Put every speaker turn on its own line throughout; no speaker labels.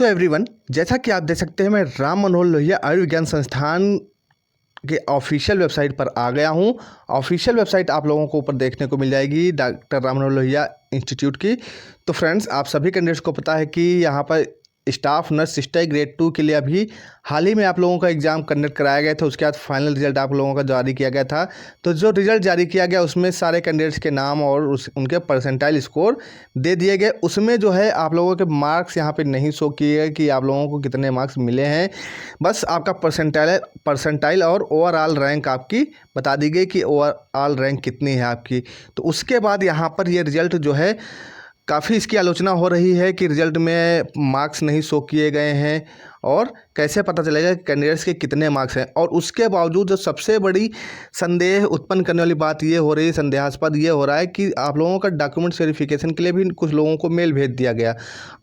So everyone, जैसा कि आप देख सकते हैं मैं राम मनोहर लोहिया आयुर्विज्ञान संस्थान के ऑफिशियल वेबसाइट पर आ गया हूं। ऑफिशियल वेबसाइट आप लोगों को ऊपर देखने को मिल जाएगी, डॉक्टर राम मनोहर लोहिया इंस्टीट्यूट की। तो फ्रेंड्स, आप सभी कैंडिडेट्स को पता है कि यहाँ पर स्टाफ नर्स सिस्टर ग्रेड 2 के लिए अभी हाल ही में आप लोगों का एग्ज़ाम कंडक्ट कराया गया था। उसके बाद फाइनल रिजल्ट आप लोगों का जारी किया गया था। तो जो रिजल्ट जारी किया गया उसमें सारे कैंडिडेट्स के नाम और उनके परसेंटाइल स्कोर दे दिए गए। उसमें जो है आप लोगों के मार्क्स यहाँ पे नहीं शो किए गए कि आप लोगों को कितने मार्क्स मिले हैं। बस आपका परसेंटाइल और ओवरऑल रैंक आपकी बता दी गई कि ओवरऑल रैंक कितनी है आपकी। तो उसके बाद यहाँ पर ये रिजल्ट जो है काफ़ी इसकी आलोचना हो रही है कि रिजल्ट में मार्क्स नहीं शो किए गए हैं और कैसे पता चलेगा कि कैंडिडेट्स के कितने मार्क्स हैं। और उसके बावजूद जो सबसे बड़ी संदेह उत्पन्न करने वाली बात ये हो रही है, संदेहास्पद ये हो रहा है कि आप लोगों का डॉक्यूमेंट वेरिफिकेशन के लिए भी कुछ लोगों को मेल भेज दिया गया।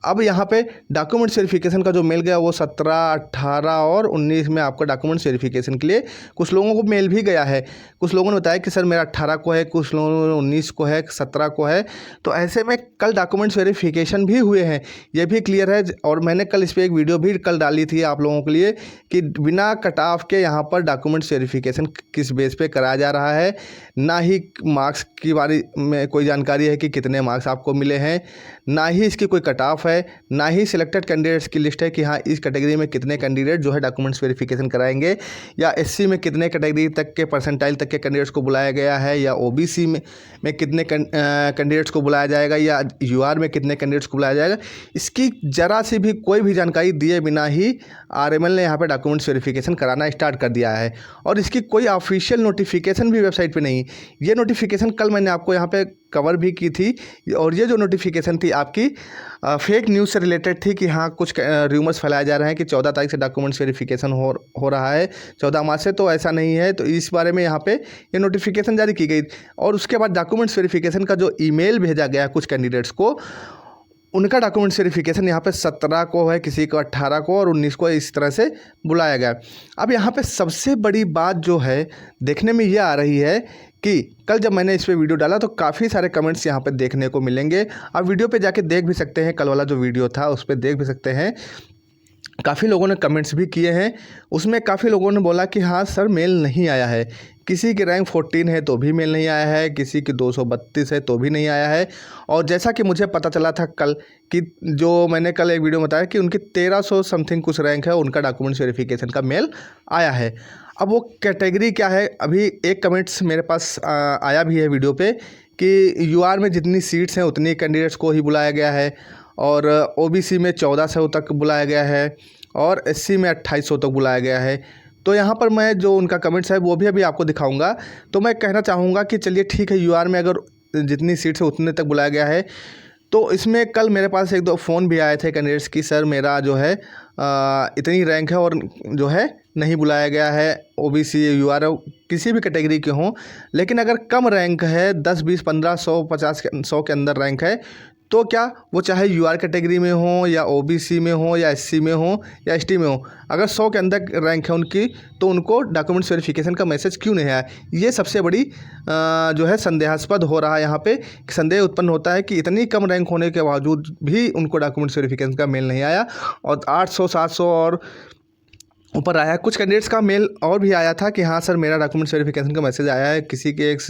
अब यहाँ पे डॉक्यूमेंट वेरिफिकेशन का जो मेल गया वो 17, 18 और 19 में आपका डॉक्यूमेंट वेरिफिकेशन के लिए कुछ लोगों को मेल भी गया है। कुछ लोगों ने बताया कि सर मेरा 18 को है, कुछ लोगों ने 19 को है, 17 को है। तो ऐसे में कल डॉक्यूमेंट्स वेरिफिकेशन भी हुए हैं, ये भी क्लियर है। और मैंने कल इस पर एक वीडियो भी कल डाली थी आप लोगों के लिए कि बिना कट ऑफ के यहाँ पर डॉक्यूमेंट्स वेरिफिकेशन किस बेस पे कराया जा रहा है। ना ही मार्क्स की बारे में कोई जानकारी है कि कितने मार्क्स आपको मिले हैं, ना ही इसकी कोई कट ऑफ है, ना ही सिलेक्टेड कैंडिडेट्स की लिस्ट है कि हाँ इस कैटेगरी में कितने कैंडिडेट जो है डॉक्यूमेंट्स वेरिफिकेशन कराएंगे, या एससी में कितने कैटेगरी तक के परसेंटाइल तक के कैंडिडेट्स को बुलाया गया है, या ओबीसी में कितने कैंडिडेट्स को बुलाया जाएगा, या यूआर में कितने कैंडिडेट्स को बुलाया जाएगा। इसकी ज़रा सी भी कोई भी जानकारी दिए बिना ही आरएमएल ने यहाँ पे डॉक्यूमेंट्स वेरिफिकेशन कराना स्टार्ट कर दिया है। और इसकी कोई ऑफिशियल नोटिफिकेशन भी वेबसाइट पे नहीं। ये नोटिफिकेशन कल मैंने आपको यहाँ पे कवर भी की थी, और ये जो नोटिफिकेशन थी आपकी फेक न्यूज़ से रिलेटेड थी कि हाँ कुछ र्यूमर्स फैलाए जा रहे हैं कि 14 तारीख से डॉक्यूमेंट्स वेरिफिकेशन हो रहा है, 14 मार्च से। तो ऐसा नहीं है। तो इस बारे में यहाँ पे ये नोटिफिकेशन जारी की गई। और उसके बाद डॉक्यूमेंट्स वेरिफिकेशन का जो ईमेल भेजा गया कुछ कैंडिडेट्स को, उनका डॉक्यूमेंट्स वेरिफिकेशन यहाँ पे 17 को है, किसी को 18 को और 19 को इस तरह से बुलाया गया। अब यहाँ पे सबसे बड़ी बात जो है देखने में ये आ रही है कि कल जब मैंने इस पे वीडियो डाला तो काफ़ी सारे कमेंट्स यहाँ पे देखने को मिलेंगे। आप वीडियो पे जाके देख भी सकते हैं, कल वाला जो वीडियो था उस पर देख भी सकते हैं। काफ़ी लोगों ने कमेंट्स भी किए हैं। उसमें काफ़ी लोगों ने बोला कि हाँ सर मेल नहीं आया है, किसी की रैंक 14 है तो भी मेल नहीं आया है, किसी की 232 है तो भी नहीं आया है। और जैसा कि मुझे पता चला था कल कि जो मैंने कल एक वीडियो में बताया कि उनकी 1300 समथिंग कुछ रैंक है, उनका डॉक्यूमेंट्स वेरिफिकेशन का मेल आया है। अब वो कैटेगरी क्या है, अभी एक कमेंट्स मेरे पास आया भी है वीडियो पे कि यूआर में जितनी सीट्स हैं उतनी कैंडिडेट्स को ही बुलाया गया है, और ओबीसी में 1400 तक बुलाया गया है, और एससी में 2800 तक बुलाया गया है। तो यहाँ पर मैं जो उनका कमेंट्स है वो भी अभी आपको दिखाऊंगा। तो मैं कहना चाहूँगा कि चलिए ठीक है, यूआर में अगर जितनी सीट्स है उतने तक बुलाया गया है। तो इसमें कल मेरे पास एक दो फ़ोन भी आए थे कैंडिडेट्स की, सर मेरा जो है इतनी रैंक है और जो है नहीं बुलाया गया है, ओबीसी यूआर किसी भी कैटेगरी के हों। लेकिन अगर कम रैंक है 10, 20, 15, 100, 50, 100 के अंदर रैंक है तो क्या वो चाहे यूआर कैटेगरी में हो, या ओबीसी में हो, या एससी में हो, या एसटी में हो, अगर 100 के अंदर रैंक है उनकी तो उनको डॉक्यूमेंट्स वेरिफिकेशन का मैसेज क्यों नहीं आया। ये सबसे बड़ी जो है संदेहास्पद हो रहा है। यहाँ पे संदेह उत्पन्न होता है कि इतनी कम रैंक होने के बावजूद भी उनको डॉक्यूमेंट्स वेरिफिकेशन का मेल नहीं आया, और 800, 700 और ऊपर आया है। कुछ कैंडिडेट्स का मेल और भी आया था कि हाँ सर मेरा डॉक्यूमेंट्स वेरिफिकेशन का मैसेज आया है। किसी के एक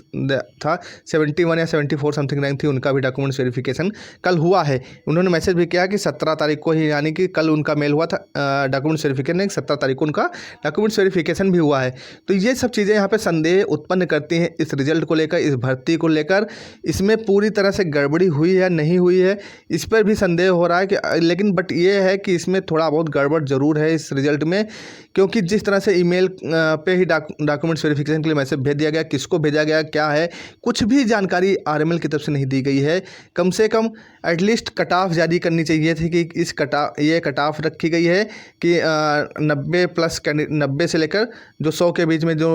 था 71 या 74 समथिंग रैंक थी, उनका भी डॉक्यूमेंट्स वेरिफिकेशन कल हुआ है। उन्होंने मैसेज भी किया कि 17 तारीख को ही, यानी कि कल उनका मेल हुआ था डॉक्यूमेंट्स वेरिफिकेशन, 17 तारीख को उनका डॉक्यूमेंट्स वेरिफिकेशन भी हुआ है। तो ये सब चीज़ें यहाँ पर संदेह उत्पन्न करती हैं इस रिजल्ट को लेकर, इस भर्ती को लेकर। इसमें पूरी तरह से गड़बड़ी हुई है नहीं हुई है इस पर भी संदेह हो रहा है कि, लेकिन बट ये है कि इसमें थोड़ा बहुत गड़बड़ ज़रूर है इस रिजल्ट में, क्योंकि जिस तरह से ईमेल पे ही डॉक्यूमेंट्स वेरिफिकेशन के लिए मैसेज भेज दिया गया, किसको भेजा गया, क्या है, कुछ भी जानकारी आरएमएल की तरफ से नहीं दी गई है। कम से कम एटलीस्ट कट ऑफ जारी करनी चाहिए थी कि इस ये कट ऑफ रखी गई है कि 90 प्लस 90 से लेकर जो 100 के बीच में जो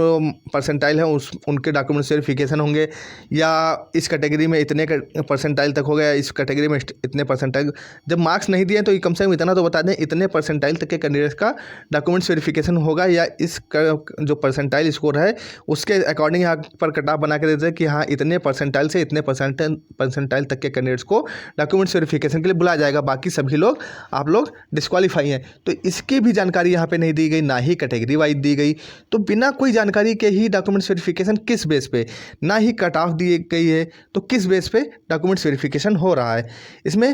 परसेंटाइल है उनके डॉक्यूमेंट्स वेरिफिकेशन होंगे, या इस कैटेगरी में इतने परसेंटाइल तक हो गया, इस कैटेगरी में इतने परसेंटाइल। जब मार्क्स नहीं दिए तो कम से कम इतना तो बता दें इतने परसेंटाइल तक के कैंडिडेट्स का डॉक्यूमेंट्स डॉक्यूमेंट्स वेरिफिकेशन होगा या इस जो परसेंटाइल स्कोर है उसके अकॉर्डिंग यहाँ पर कट ऑफ बना के देते हैं कि हाँ इतने परसेंटाइल से इतने परसेंटाइल तक के कैंडिडेट्स को डॉक्यूमेंट्स वेरिफिकेशन के लिए बुलाया जाएगा, बाकी सभी लोग आप लोग डिस्क्वालीफाई हैं। तो इसकी भी जानकारी यहाँ पे नहीं दी गई, ना ही कैटेगरी वाइज दी गई। तो बिना कोई जानकारी के ही डॉक्यूमेंट्स वेरिफिकेशन किस बेस पे, ना ही कट ऑफ दी गई है, तो किस बेस पे डॉक्यूमेंट्स वेरिफिकेशन हो रहा है। इसमें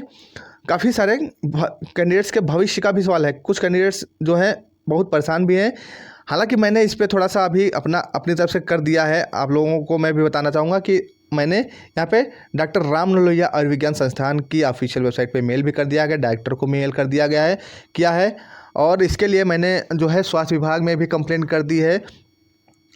काफ़ी सारे कैंडिडेट्स के भविष्य का भी सवाल है। कुछ कैंडिडेट्स जो हैं बहुत परेशान भी हैं। हालांकि मैंने इस पे थोड़ा सा अभी अपनी तरफ से कर दिया है। आप लोगों को मैं भी बताना चाहूँगा कि मैंने यहाँ पे डॉक्टर राम मनोहर लोहिया आयुर्विज्ञान संस्थान की ऑफिशियल वेबसाइट पे मेल भी कर दिया गया, डायरेक्टर को मेल कर दिया गया है किया है, और इसके लिए मैंने जो है स्वास्थ्य विभाग में भी कंप्लेंट कर दी है,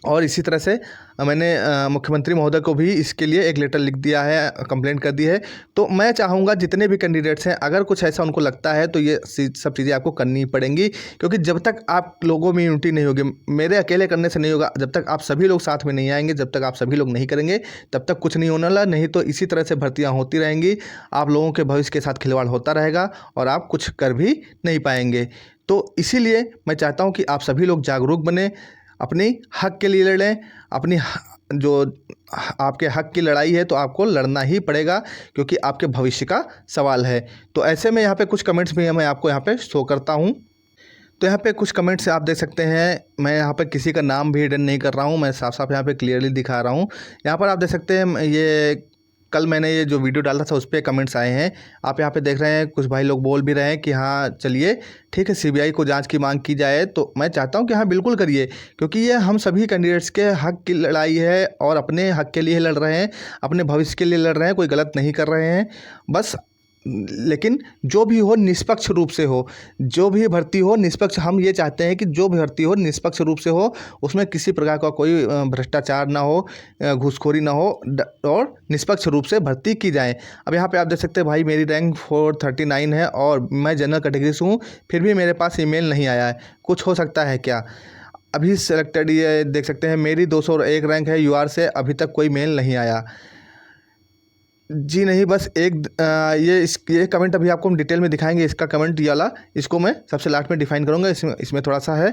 और इसी तरह से मैंने मुख्यमंत्री महोदय को भी इसके लिए एक लेटर लिख दिया है, कंप्लेंट कर दी है। तो मैं चाहूँगा जितने भी कैंडिडेट्स हैं, अगर कुछ ऐसा उनको लगता है तो ये सब चीज़ें आपको करनी पड़ेंगी, क्योंकि जब तक आप लोगों में यूनिटी नहीं होगी, मेरे अकेले करने से नहीं होगा। जब तक आप सभी लोग साथ में नहीं आएंगे, जब तक आप सभी लोग नहीं करेंगे, तब तक कुछ नहीं होने वाला। नहीं तो इसी तरह से भर्तियाँ होती रहेंगी, आप लोगों के भविष्य के साथ खिलवाड़ होता रहेगा और आप कुछ कर भी नहीं पाएंगे। तो इसीलिए मैं चाहता हूँ कि आप सभी लोग जागरूक बने, अपनी हक के लिए लड़ें। अपनी जो आपके हक की लड़ाई है तो आपको लड़ना ही पड़ेगा, क्योंकि आपके भविष्य का सवाल है। तो ऐसे में यहाँ पे कुछ कमेंट्स भी मैं आपको यहाँ पे शो करता हूँ। तो यहाँ पे कुछ कमेंट्स आप देख सकते हैं। मैं यहाँ पे किसी का नाम भी हिडन नहीं कर रहा हूँ, मैं साफ साफ यहाँ पे क्लियरली दिखा रहा हूँ। यहाँ पर आप देख सकते हैं, ये कल मैंने ये जो वीडियो डाला था उस पर कमेंट्स आए हैं। आप यहाँ पे देख रहे हैं, कुछ भाई लोग बोल भी रहे हैं कि हाँ चलिए ठीक है, सीबीआई को जांच की मांग की जाए। तो मैं चाहता हूँ कि हाँ बिल्कुल करिए, क्योंकि ये हम सभी कैंडिडेट्स के हक की लड़ाई है और अपने हक के लिए लड़ रहे हैं, अपने भविष्य के लिए लड़ रहे हैं, कोई गलत नहीं कर रहे हैं बस। लेकिन जो भी हो निष्पक्ष रूप से हो, जो भी भर्ती हो निष्पक्ष। हम ये चाहते हैं कि जो भी भर्ती हो निष्पक्ष रूप से हो, उसमें किसी प्रकार का कोई भ्रष्टाचार ना हो, घूसखोरी ना हो, और निष्पक्ष रूप से भर्ती की जाए। अब यहाँ पे आप देख सकते हैं भाई, मेरी रैंक 439 है और मैं जनरल कैटेगरी से हूँ, फिर भी मेरे पास ईमेल नहीं आया है। कुछ हो सकता है क्या? अभी सेलेक्टेड, ये देख सकते हैं मेरी 201 रैंक है यूआर से, अभी तक कोई मेल नहीं आया। जी नहीं, बस एक ये कमेंट अभी आपको हम डिटेल में दिखाएंगे। इसका कमेंट ये वाला, इसको मैं सबसे लास्ट में डिफाइन करूँगा। इसमें थोड़ा सा है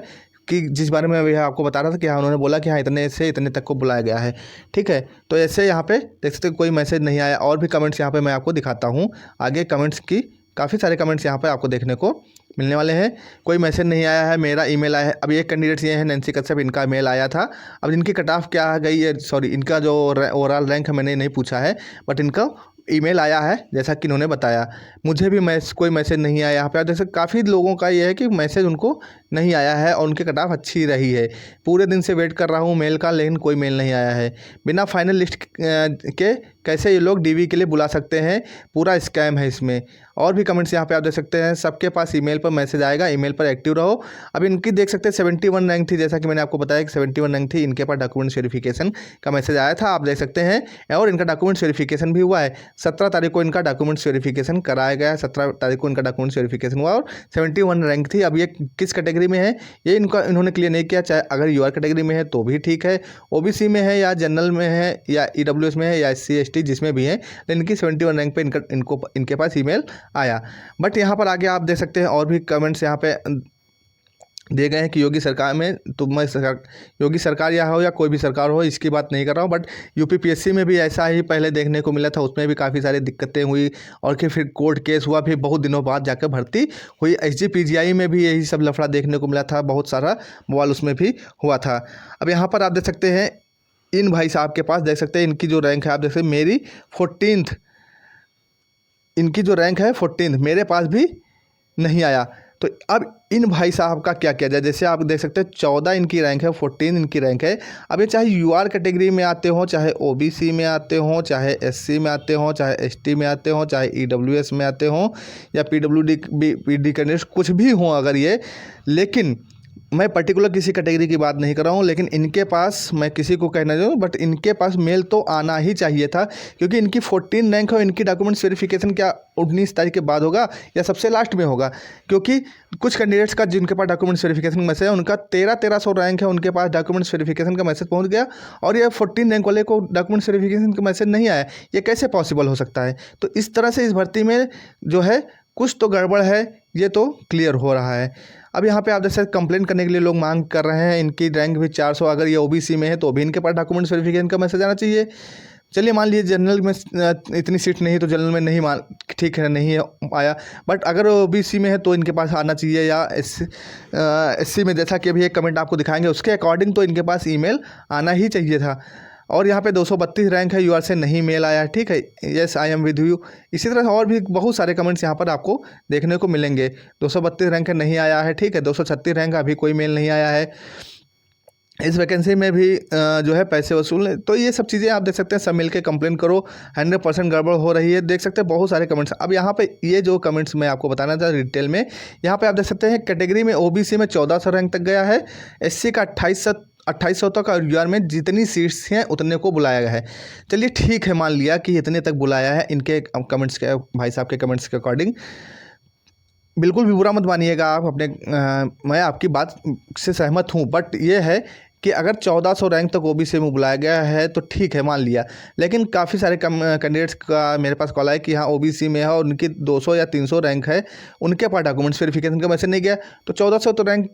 कि जिस बारे में अभी आपको बता रहा था कि हाँ उन्होंने बोला कि हाँ इतने से इतने तक को बुलाया गया है, ठीक है। तो ऐसे यहाँ पे देख सकते कोई मैसेज नहीं आया। और भी कमेंट्स यहाँ पे मैं आपको दिखाता हूँ आगे। कमेंट्स की काफ़ी सारे कमेंट्स यहाँ पे आपको देखने को मिलने वाले हैं। कोई मैसेज नहीं आया है, मेरा ईमेल आया है। अब एक कैंडिडेट्स ये हैं नैन्सी कश्यप, इनका मेल आया था। अब इनकी कट ऑफ क्या गई है, सॉरी इनका जो ओवरऑल रैंक है मैंने नहीं पूछा है, बट इनका ईमेल आया है जैसा कि इन्होंने बताया। मुझे भी कोई मैसेज नहीं आया। यहाँ पे आप जैसे काफ़ी लोगों का ये है कि मैसेज उनको नहीं आया है और उनकी कट ऑफ अच्छी रही है। पूरे दिन से वेट कर रहा हूँ मेल का, लेकिन कोई मेल नहीं आया है। बिना फाइनल लिस्ट के कैसे ये लोग डीवी के लिए बुला सकते हैं, पूरा स्कैम है इसमें। और भी कमेंट्स यहाँ पे आप देख सकते हैं, सबके पास ईमेल पर मैसेज आएगा, ईमेल पर एक्टिव रहो। अब इनकी देख सकते हैं 71 रैंक थी, जैसा कि मैंने आपको बताया कि 71 रैंक थी। इनके पास डॉक्यूमेंट्स वेरिफिकेशन का मैसेज आया था, आप देख सकते हैं, और इनका डॉक्यूमेंट्स वेरिफिकेशन भी हुआ है। 17 तारीख को इनका डॉक्यूमेंट्स वेरिफिकेशन कराया गया, 17 तारीख को इनका डॉक्यूमेंट्स वेरिफिकेशन हुआ और 71 रैंक थी। अब ये किस कैटेगरी में है ये इन्होंने क्लियर नहीं किया। चाहे अगर यूआर कैटेगरी में है तो भी ठीक है, ओबीसी में है या जनरल में है या ईडब्ल्यूएस में है या एससी एसटी जिसमें भी है, लेकिन इनकी 71 रैंक पे इनके पास ईमेल आया। बट यहाँ पर आगे आप देख सकते हैं और भी कमेंट्स यहाँ पे दिए गए हैं कि योगी सरकार में, तो मैं योगी सरकार या हो या कोई भी सरकार हो इसकी बात नहीं कर रहा हूँ, बट यूपीपीएससी में भी ऐसा ही पहले देखने को मिला था। उसमें भी काफ़ी सारी दिक्कतें हुई और फिर कोर्ट केस हुआ, फिर बहुत दिनों बाद जाकर भर्ती हुई। एसजीपीजीआई में भी यही सब लफड़ा देखने को मिला था, बहुत सारा बवाल उसमें भी हुआ था। अब यहाँ पर आप देख सकते हैं इन भाई साहब के पास, देख सकते हैं इनकी जो रैंक है, आप देख सकते हैं मेरी 14th, इनकी जो रैंक है 14th, मेरे पास भी नहीं आया। तो अब इन भाई साहब का क्या किया जाए? जैसे आप देख सकते हैं 14 इनकी रैंक है, 14 इनकी रैंक है। अब ये चाहे यूआर कैटेगरी में आते हों, चाहे ओबीसी में आते हों, चाहे एससी में आते हों, चाहे एसटी में आते हों, चाहे ईडब्ल्यूएस में आते हों या पीडब्ल्यूडी कैंडिडेट्स कुछ भी हों अगर ये, लेकिन मैं पर्टिकुलर किसी कैटेगरी की बात नहीं कर रहा हूँ, लेकिन इनके पास, मैं किसी को कहना चाहूँ, बट इनके पास मेल तो आना ही चाहिए था, क्योंकि इनकी 14 रैंक है। इनकी डॉक्यूमेंट्स वेरिफिकेशन क्या 19 तारीख के बाद होगा या सबसे लास्ट में होगा? क्योंकि कुछ कैंडिडेट्स का जिनके पास डॉक्यूमेंट्स वेरिफिकेशन मैसेज है, उनका 1300 रैंक है, उनके पास डॉक्यूमेंट्स वेरिफिकेशन का मैसेज पहुँच गया और ये 14 रैंक वाले को डॉक्यूमेंट्स वेरिफिकेशन का मैसेज नहीं आया। ये कैसे पॉसिबल हो सकता है? तो इस तरह से इस भर्ती में जो है कुछ तो गड़बड़ है, ये तो क्लियर हो रहा है। अब यहाँ पे आप देख सकते कंप्लेंट करने के लिए लोग मांग कर रहे हैं, इनकी रैंक भी 400, अगर ये ओबीसी में है तो भी इनके पास डॉक्यूमेंट्स वेरिफिकेशन का मैसेज आना चाहिए। चलिए मान लीजिए जनरल में इतनी सीट नहीं तो जनरल में नहीं मान ठीक है नहीं आया, बट अगर ओबीसी में है तो इनके पास आना चाहिए, या एससी में जैसा कि अभी एक कमेंट आपको दिखाएंगे उसके अकॉर्डिंग तो इनके पास ईमेल आना ही चाहिए था। और यहाँ पे 232 रैंक है, यूआर से नहीं मेल आया, ठीक है, yes I am with you. इसी तरह और भी बहुत सारे कमेंट्स यहाँ पर आपको देखने को मिलेंगे। 232 रैंक है नहीं आया है, ठीक है, 236 रैंक अभी कोई मेल नहीं आया है, इस वैकेंसी में भी जो है पैसे वसूल। तो ये सब चीज़ें आप देख सकते हैं, सब मिलके कंप्लेन करो, 100% गड़बड़ हो रही है। देख सकते हैं बहुत सारे कमेंट्स। अब यहाँ पे ये जो कमेंट्स मैं आपको बताना था डिटेल में, यहाँ पे आप देख सकते हैं कैटेगरी में ओबीसी में 1400 रैंक तक गया है, एससी का 2800 तक, और यूआर में जितनी सीट्स हैं उतने को बुलाया गया है। चलिए ठीक है, मान लिया कि इतने तक बुलाया है इनके कमेंट्स के, भाई साहब के कमेंट्स के अकॉर्डिंग। बिल्कुल भी बुरा मत मानिएगा आप अपने, मैं आपकी बात से सहमत हूँ, बट ये है कि अगर 1400 रैंक तक ओबीसी में बुलाया गया है तो ठीक है, मान लिया। लेकिन काफ़ी सारे कैंडिडेट्स का मेरे पास कॉल है कि हाँ ओबीसी में है और उनकी 200 या 300 रैंक है, उनके पास डॉक्यूमेंट्स वेरिफिकेशन का मैसेज नहीं गया, तो 1400 तो रैंक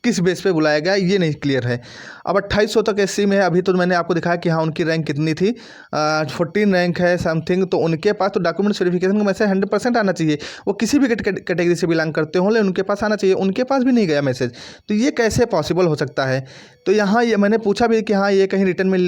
किस बेस पे बुलाया गया ये नहीं क्लियर है। अब 2800 तक एससी में है, अभी तो मैंने आपको दिखाया कि हाँ उनकी रैंक कितनी थी, 14 रैंक है समथिंग, तो उनके पास तो डॉक्यूमेंट्स वेरिफिकेशन का मैसेज 100% आना चाहिए। वो किसी भी कैटेगरी से बिलोंग करते हो, लेकिन उनके पास आना चाहिए, उनके पास भी नहीं गया मैसेज, तो ये कैसे पॉसिबल हो सकता है। तो यहाँ ये मैंने पूछा भी कि हाँ ये कहीं रिटर्न में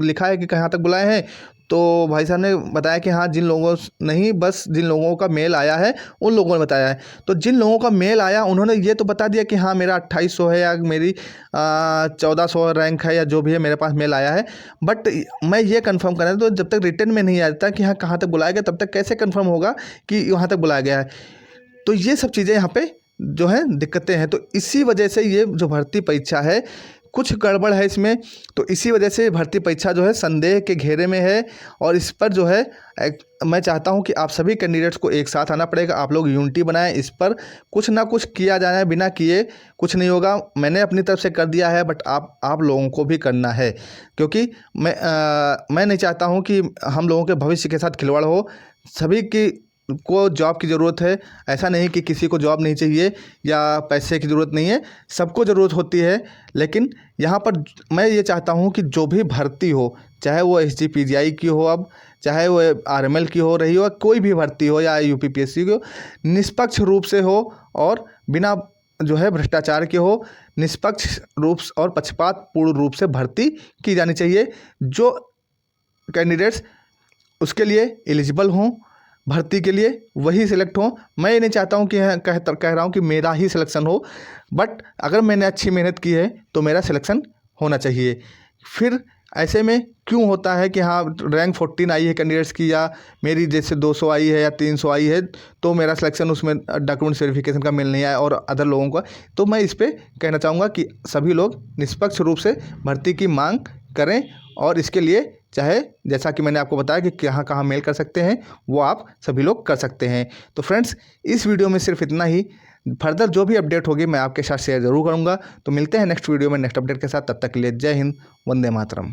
लिखा है कि कहाँ तक बुलाए हैं, तो भाई साहब ने बताया कि हाँ जिन लोगों नहीं, बस जिन लोगों का मेल आया है उन लोगों ने बताया है। तो जिन लोगों का मेल आया उन्होंने ये तो बता दिया कि हाँ मेरा 2800 है या मेरी 1400 रैंक है या जो भी है मेरे पास मेल आया है, बट मैं ये कंफर्म करना तो जब तक रिटर्न में नहीं आता कि हाँ कहाँ तक बुलाया गया, तब तक कैसे कंफर्म होगा कि वहाँ तक बुलाया गया है। तो ये सब चीज़ें यहाँ पे जो है दिक्कतें हैं। तो इसी वजह से ये जो भर्ती परीक्षा है कुछ गड़बड़ है इसमें, तो इसी वजह से भर्ती परीक्षा जो है संदेह के घेरे में है। और इस पर जो है मैं चाहता हूं कि आप सभी कैंडिडेट्स को एक साथ आना पड़ेगा, आप लोग यूनिटी बनाएं, इस पर कुछ ना कुछ किया जाना है, बिना किए कुछ नहीं होगा। मैंने अपनी तरफ से कर दिया है, बट आप लोगों को भी करना है, क्योंकि मैं नहीं चाहता हूँ कि हम लोगों के भविष्य के साथ खिलवाड़ हो। सभी की को जॉब की ज़रूरत है, ऐसा नहीं कि किसी को जॉब नहीं चाहिए या पैसे की ज़रूरत नहीं है, सबको ज़रूरत होती है। लेकिन यहाँ पर मैं ये चाहता हूँ कि जो भी भर्ती हो, चाहे वो एसजीपीजीआई की हो, अब चाहे वो आरएमएल की हो रही हो, कोई भी भर्ती हो या यूपीपीएससी की हो, निष्पक्ष रूप से हो और बिना जो है भ्रष्टाचार के हो, निष्पक्ष रूप और पक्षपात पूर्ण रूप से भर्ती की जानी चाहिए। जो कैंडिडेट्स उसके लिए एलिजिबल हों भर्ती के लिए वही सिलेक्ट हो। मैं ये नहीं चाहता हूँ कि कह रहा हूँ कि मेरा ही सिलेक्शन हो, बट अगर मैंने अच्छी मेहनत की है तो मेरा सिलेक्शन होना चाहिए। फिर ऐसे में क्यों होता है कि हाँ रैंक 14 आई है कैंडिडेट्स की, या मेरी जैसे 200 आई है या 300 आई है, तो मेरा सिलेक्शन उसमें डॉक्यूमेंट्स वेरिफिकेशन का मिल नहीं आया और अदर लोगों का। तो मैं इस पर कहना चाहूँगा कि सभी लोग निष्पक्ष रूप से भर्ती की मांग करें, और इसके लिए चाहे जैसा कि मैंने आपको बताया कि कहाँ कहाँ मेल कर सकते हैं वो आप सभी लोग कर सकते हैं। तो फ्रेंड्स इस वीडियो में सिर्फ इतना ही, फर्दर जो भी अपडेट होगी मैं आपके साथ शेयर ज़रूर करूँगा। तो मिलते हैं नेक्स्ट वीडियो में नेक्स्ट अपडेट के साथ, तब तक के लिए जय हिंद, वंदे मातरम।